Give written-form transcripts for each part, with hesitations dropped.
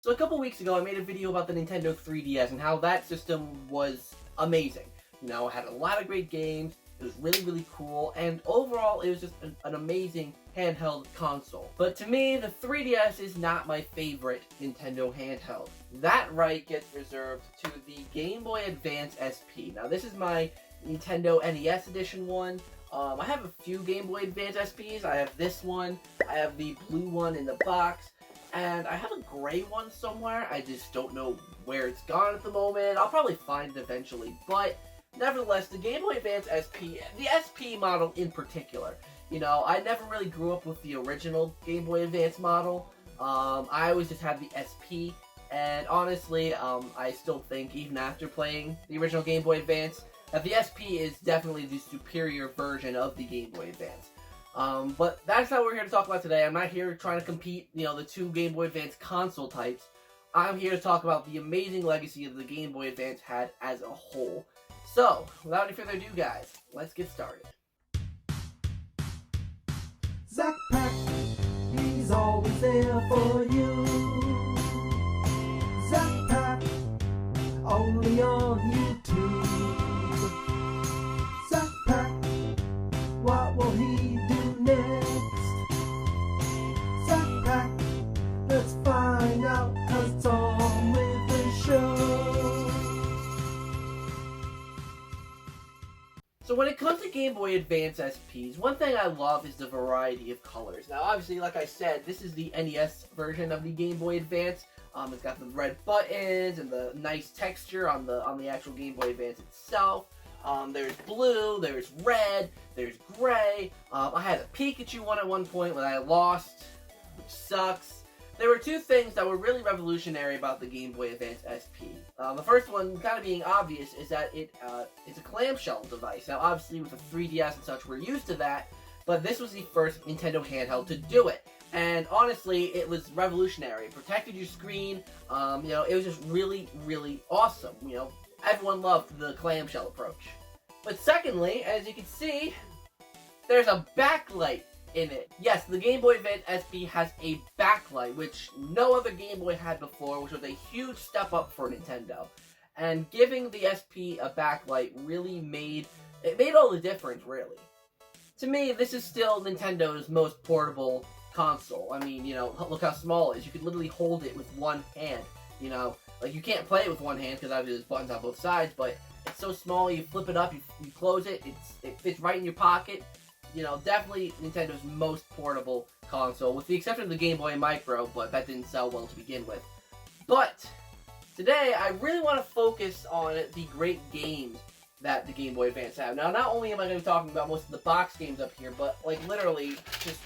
So a couple weeks ago, I made a video about the Nintendo 3DS and how that system was amazing. It had a lot of great games, it was really cool, and overall it was just an amazing handheld console. But to me, the 3DS is not my favorite Nintendo handheld. That right gets reserved to the Game Boy Advance SP. Now this is my Nintendo NES Edition one. I have a few Game Boy Advance SPs. I have this one, I have the blue one in the box, and I have a gray one somewhere. I just don't know where it's gone at the moment. I'll probably find it eventually, but nevertheless, the Game Boy Advance SP, the SP model in particular, I never really grew up with the original Game Boy Advance model. I always just had the SP, and honestly, I still think, even after playing the original Game Boy Advance, that the SP is definitely the superior version of the Game Boy Advance. But that's not what we're here to talk about today. I'm not here trying to compete, the two Game Boy Advance console types. I'm here to talk about the amazing legacy that the Game Boy Advance had as a whole. So, without any further ado, guys, let's get started. ZakPak, he's always there for you. ZakPak, only on YouTube. ZakPak, what will he do next? ZakPak, let's find out, 'cause it's on with the show. So when it comes to Game Boy Advance SPs, one thing I love is the variety of colors. Now obviously, like I said, this is the NES version of the Game Boy Advance. It's got the red buttons and the nice texture on the actual Game Boy Advance itself. There's blue, there's red, there's gray. I had a Pikachu one at one point that I lost, which sucks. There were two things that were really revolutionary about the Game Boy Advance SP. The first one, kind of being obvious, is that it's a clamshell device. Now, obviously, with the 3DS and such, we're used to that, but this was the first Nintendo handheld to do it. And honestly, it was revolutionary. It protected your screen. It was just really awesome. Everyone loved the clamshell approach. But secondly, as you can see, there's a backlight in it. Yes, the Game Boy Advance SP has a backlight, which no other Game Boy had before, which was a huge step up for Nintendo. And giving the SP a backlight really made all the difference, really. To me, this is still Nintendo's most portable console. I mean, look how small it is. You could literally hold it with one hand. Like you can't play it with one hand because obviously there's buttons on both sides, but it's so small, you flip it up, you close it, it fits right in your pocket. Definitely Nintendo's most portable console, with the exception of the Game Boy Micro, but that didn't sell well to begin with. But today, I really want to focus on the great games that the Game Boy Advance had. Now, not only am I going to be talking about most of the box games up here, but literally just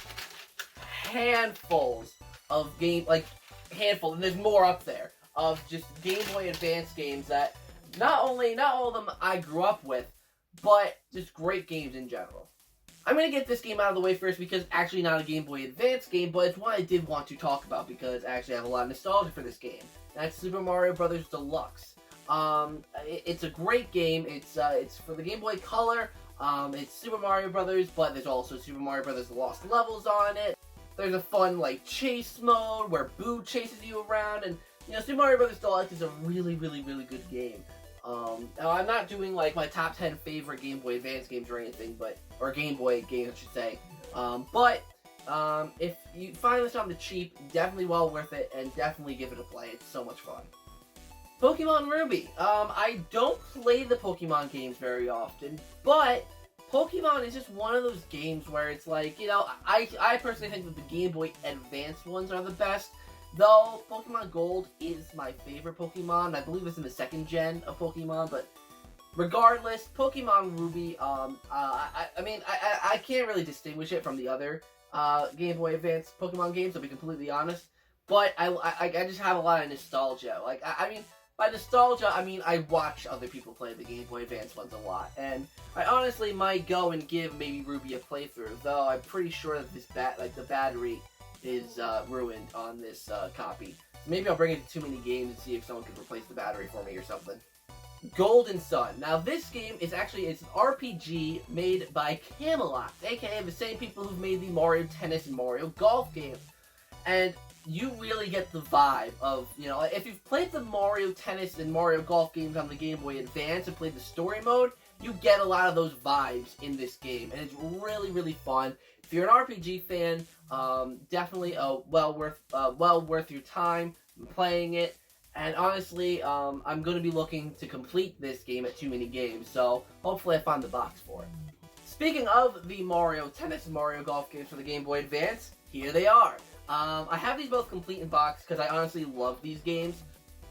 handfuls of and there's more up there, of just Game Boy Advance games that not all of them I grew up with, but just great games in general. I'm going to get this game out of the way first because it's actually not a Game Boy Advance game, but it's one I did want to talk about because I actually have a lot of nostalgia for this game. That's Super Mario Bros. Deluxe. It's a great game. It's for the Game Boy Color. It's Super Mario Bros., but there's also Super Mario Bros. Lost Levels on it. There's a fun, chase mode where Boo chases you around, and, Super Mario Bros. Deluxe is a really good game. Now I'm not doing my top 10 favorite Game Boy Advance games or anything, or Game Boy games I should say, but if you find this on the cheap, definitely well worth it, and definitely give it a play. It's so much fun. Pokemon Ruby. I don't play the Pokemon games very often, but Pokemon is just one of those games where it's I personally think that the Game Boy Advance ones are the best. Though Pokemon Gold is my favorite Pokemon. I believe it's in the second gen of Pokemon, but regardless, Pokemon Ruby, I can't really distinguish it from the other Game Boy Advance Pokemon games, to be completely honest. But I just have a lot of nostalgia. By nostalgia, I watch other people play the Game Boy Advance ones a lot, and I honestly might go and give maybe Ruby a playthrough. Though I'm pretty sure that this the battery is ruined on this copy. Maybe I'll bring it to too many games and see if someone could replace the battery for me or something. Golden Sun. Now this game is it's an RPG made by Camelot, aka the same people who've made the Mario Tennis and Mario Golf games. And you really get the vibe of, you know, if you've played the Mario Tennis and Mario Golf games on the Game Boy Advance and played the story mode, you get a lot of those vibes in this game, and it's really, really fun. If you're an RPG fan, definitely well worth your time playing it. And honestly, I'm going to be looking to complete this game at Too Many Games, so hopefully I find the box for it. Speaking of the Mario Tennis and Mario Golf games for the Game Boy Advance, here they are. I have these both complete in box because I honestly love these games.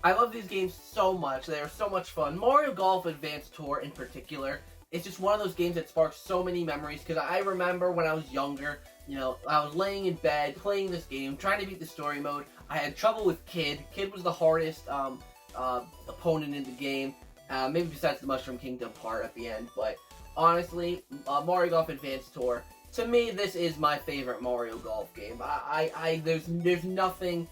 I love these games so much. They are so much fun. Mario Golf Advance Tour in particular, it's just one of those games that sparks so many memories because I remember when I was younger, you know, I was laying in bed playing this game, trying to beat the story mode. I had trouble with Kid. Kid was the hardest opponent in the game, maybe besides the Mushroom Kingdom part at the end, but honestly, Mario Golf Advance Tour, to me, this is my favorite Mario Golf game. There's nothing,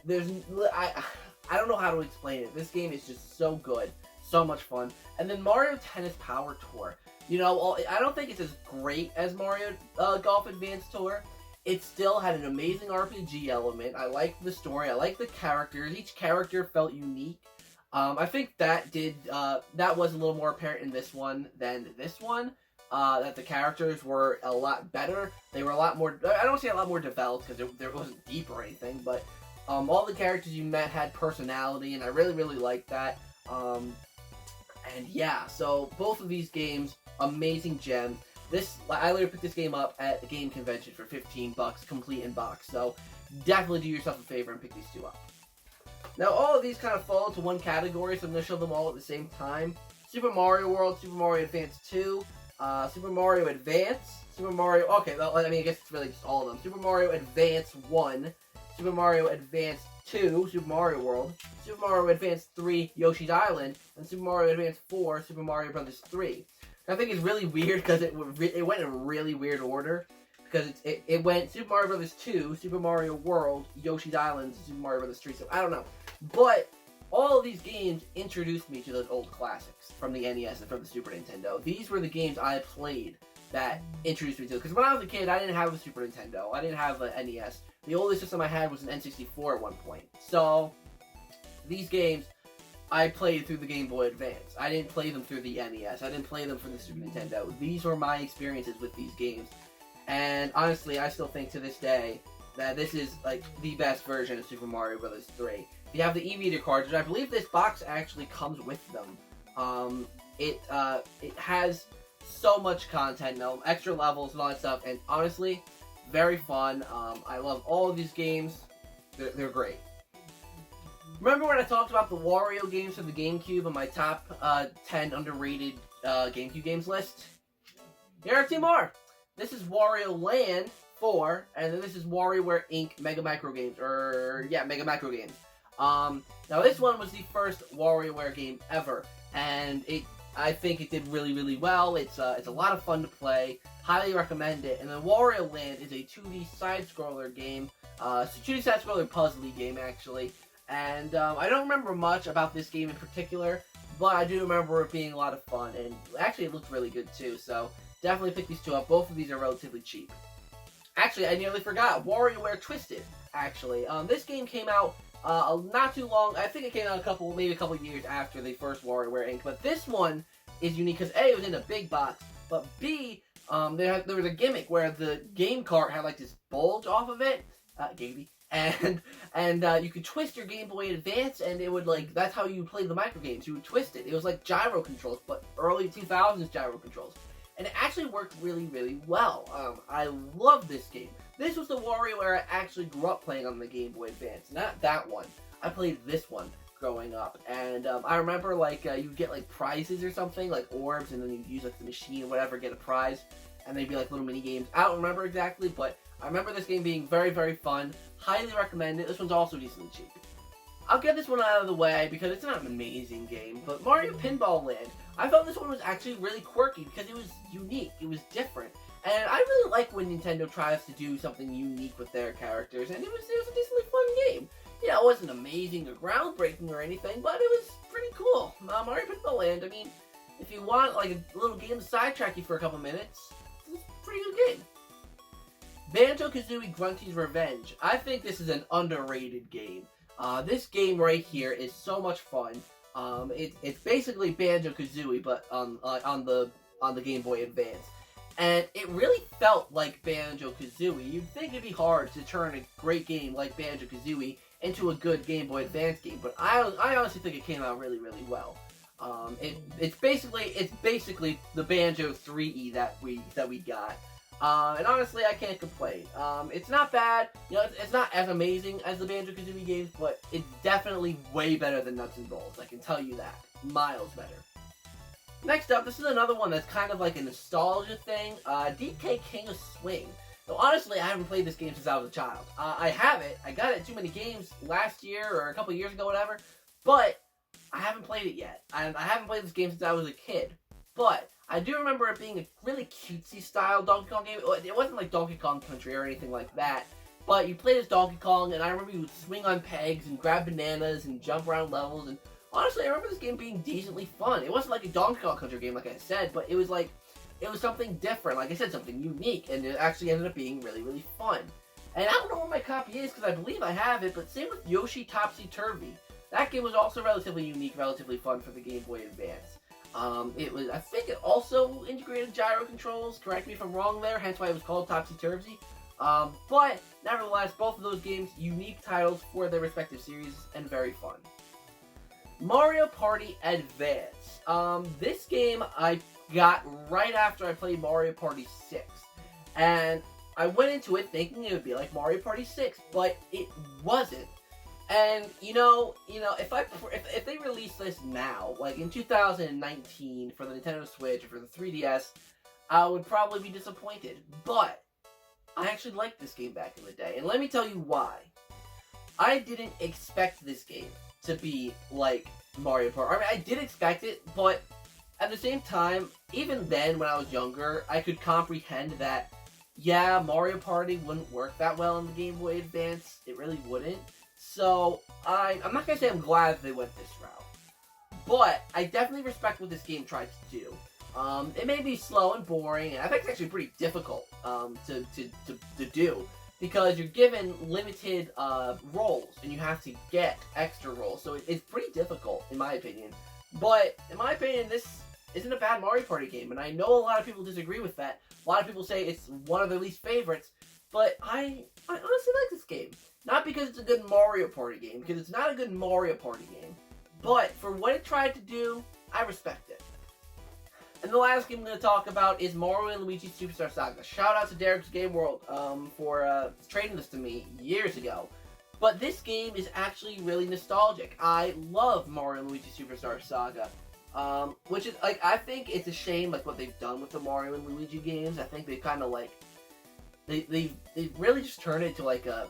I don't know how to explain it. This game is just so good, so much fun. And then Mario Tennis Power Tour. You know, I don't think it's as great as Mario Golf Advance Tour. It still had an amazing RPG element. I liked the story. I liked the characters. Each character felt unique. I think that was a little more apparent in this one than this one. That the characters were a lot better. They were a lot more, I don't say a lot more developed because there wasn't deep or anything, but all the characters you met had personality, and I really, really liked that. And yeah, so both of these games, amazing gems. I literally picked this game up at the game convention for $15, complete in box. So definitely do yourself a favor and pick these two up. Now all of these kind of fall into one category, so I'm going to show them all at the same time. Super Mario World, Super Mario Advance 2, Super Mario Advance, Super Mario, okay, well, I mean, I guess it's really just all of them. Super Mario Advance 1, Super Mario Advance 2, Super Mario World, Super Mario Advance 3, Yoshi's Island, and Super Mario Advance 4, Super Mario Bros. 3. I think it's really weird because it went in a really weird order. Because it went Super Mario Bros. 2, Super Mario World, Yoshi's Island, Super Mario Bros. 3, so I don't know. But all of these games introduced me to those old classics from the NES and from the Super Nintendo. These were the games I played that introduced me to it. Because when I was a kid, I didn't have a Super Nintendo. I didn't have an NES. The oldest system I had was an N64 at one point. So, these games I played through the Game Boy Advance. I didn't play them through the NES. I didn't play them for the Super Nintendo. These were my experiences with these games. And honestly, I still think to this day that this is like the best version of Super Mario Bros. 3. If you have the e-meter cartridge, I believe this box actually comes with them. It has so much content, extra levels and all that stuff, and honestly, very fun. I love all of these games. They're great. Remember when I talked about the Wario games for the GameCube on my top 10 underrated GameCube games list? Here are two more. This is Wario Land 4, and then this is WarioWare Inc. Mega Micro Games, Mega Micro Games. Now this one was the first WarioWare game ever, and I think it did really, really well. It's a lot of fun to play. Highly recommend it. And then Wario Land is a 2D side-scroller game. It's a 2D side-scroller puzzle game, actually. And I don't remember much about this game in particular, but I do remember it being a lot of fun, and actually it looked really good too, so definitely pick these two up. Both of these are relatively cheap. Actually, I nearly forgot, WarioWare Twisted, actually. This game came out not too long, I think it came out maybe a couple years after the first WarioWare Inc., but this one is unique because A, it was in a big box, but B, there was a gimmick where the game cart had like this bulge off of it, and you could twist your Game Boy Advance, and it would that's how you played the micro games. You would twist it. It was like gyro controls, but early 2000s gyro controls. And it actually worked really, really well. I love this game. This was the WarioWare I actually grew up playing on the Game Boy Advance. Not that one. I played this one growing up. And I remember you'd get prizes or something, like orbs, and then you'd use the machine or whatever, get a prize. And they'd be little mini games. I don't remember exactly, but I remember this game being very, very fun. Highly recommend it. This one's also decently cheap. I'll get this one out of the way because it's not an amazing game, but Mario Pinball Land, I felt this one was actually really quirky because it was unique, it was different, and I really like when Nintendo tries to do something unique with their characters, and it was a decently fun game. You know, it wasn't amazing or groundbreaking or anything, but it was pretty cool. Mario Pinball Land, I mean, if you want a little game to sidetrack you for a couple minutes, it's a pretty good game. Banjo-Kazooie Grunty's Revenge. I think this is an underrated game. This game right here is so much fun. It's basically Banjo-Kazooie, but on the Game Boy Advance. And it really felt like Banjo-Kazooie. You'd think it'd be hard to turn a great game like Banjo-Kazooie into a good Game Boy Advance game, but I honestly think it came out really, really well. It's basically the Banjo 3E that we got. And honestly, I can't complain. It's not bad. You know, it's not as amazing as the Banjo-Kazooie games, but it's definitely way better than Nuts and Bolts. I can tell you that. Miles better. Next up, this is another one that's kind of like a nostalgia thing. DK King of Swing. So honestly, I haven't played this game since I was a child. I have it. I got it at Too Many Games last year or a couple years ago, whatever. But I haven't played it yet. And I haven't played this game since I was a kid. But I do remember it being a really cutesy style Donkey Kong game. It wasn't like Donkey Kong Country or anything like that. But you played as Donkey Kong, and I remember you would swing on pegs and grab bananas and jump around levels. And honestly, I remember this game being decently fun. It wasn't like a Donkey Kong Country game, like I said, but it was like, it was something different. Like I said, something unique, and it actually ended up being really, really fun. And I don't know where my copy is, because I believe I have it, but same with Yoshi Topsy Turvy. That game was also relatively unique, relatively fun for the Game Boy Advance. I think it also integrated gyro controls, correct me if I'm wrong there, hence why it was called Topsy Turvy. But, nevertheless, both of those games, unique titles for their respective series, and very fun. Mario Party Advance. This game I got right after I played Mario Party 6. And I went into it thinking it would be like Mario Party 6, but it wasn't. And, you know, if they release this now, like in 2019 for the Nintendo Switch or for the 3DS, I would probably be disappointed. But I actually liked this game back in the day, and let me tell you why. I didn't expect this game to be like Mario Party. I mean, I did expect it, but at the same time, even then when I was younger, I could comprehend that, yeah, Mario Party wouldn't work that well in the Game Boy Advance. It really wouldn't. So, I'm not going to say I'm glad they went this route, but I definitely respect what this game tried to do. It may be slow and boring, and I think it's actually pretty difficult to do, because you're given limited rolls, and you have to get extra rolls, so it's pretty difficult, in my opinion. But, in my opinion, this isn't a bad Mario Party game, and I know a lot of people disagree with that. A lot of people say it's one of their least favorites, but I honestly like this game. Not because it's a good Mario Party game, because it's not a good Mario Party game, but for what it tried to do, I respect it. And the last game I'm going to talk about is Mario & Luigi Superstar Saga. Shout out to Derek's Game World for trading this to me years ago. But this game is actually really nostalgic. I love Mario & Luigi Superstar Saga. Which is, like, I think it's a shame, like, what they've done with the Mario & Luigi games. I think they've kind of, like, they really just turned it into, like a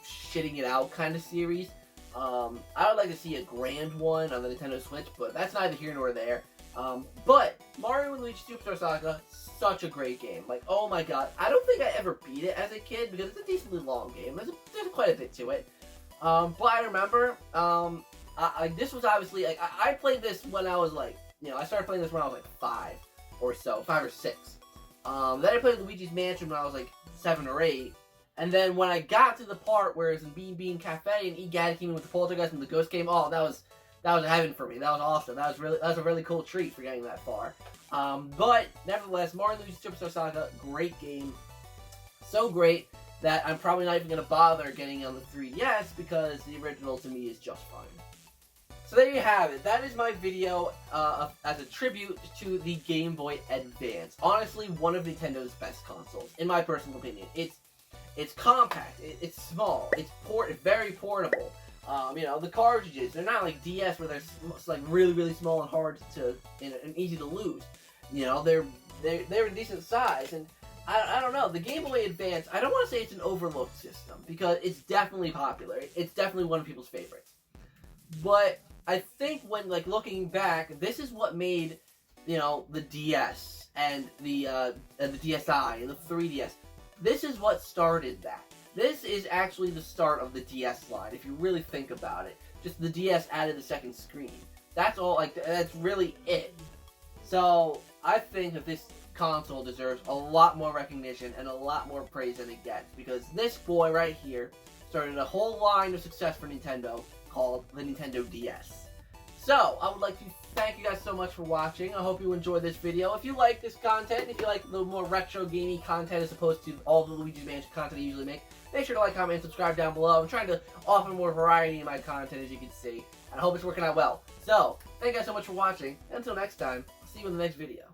shitting it out kind of series. I would like to see a grand one on the Nintendo Switch, but that's neither here nor there. But Mario & Luigi Superstar Saga, such a great game. Like, oh my god, I don't think I ever beat it as a kid, because it's a decently long game. There's quite a bit to it. But I remember, this was obviously, like, I played this when I was, like, you know, I started playing this when I was, like, 5 or 6. Then I played Luigi's Mansion when I was, like, 7 or 8. And then when I got to the part where it's in Bean Bean Cafe and Egad came in with the Poltergeist and the Ghost game, oh, that was heaven for me. That was awesome. That was a really cool treat for getting that far. But nevertheless, Mario & Luigi Superstar Saga, great game. So great that I'm probably not even going to bother getting on the 3DS, because the original to me is just fine. So there you have it. That is my video as a tribute to the Game Boy Advance. Honestly, one of Nintendo's best consoles, in my personal opinion. It's compact, it's small, it's very portable. You know, the cartridges, they're not like DS where they're like really, really small and hard and easy to lose. You know, they're a decent size, and I don't know, the Game Boy Advance, I don't want to say it's an overlooked system, because it's definitely popular. It's definitely one of people's favorites. But I think when, like, looking back, this is what made, you know, the DS and the DSi and the 3DS. This is what started that. This is actually the start of the DS line, if you really think about it. Just the DS added the second screen. That's all, like, that's really it. So, I think that console deserves a lot more recognition and a lot more praise than it gets, because this boy right here started a whole line of success for Nintendo called the Nintendo DS. So, I would like to thank you guys so much for watching. I hope you enjoyed this video. If you like this content, if you like the more retro gaming content as opposed to all the Luigi's Mansion content I usually make sure to like, comment, and subscribe down below. I'm trying to offer more variety in my content, as you can see, and I hope it's working out well. So, thank you guys so much for watching, and until next time, I'll see you in the next video.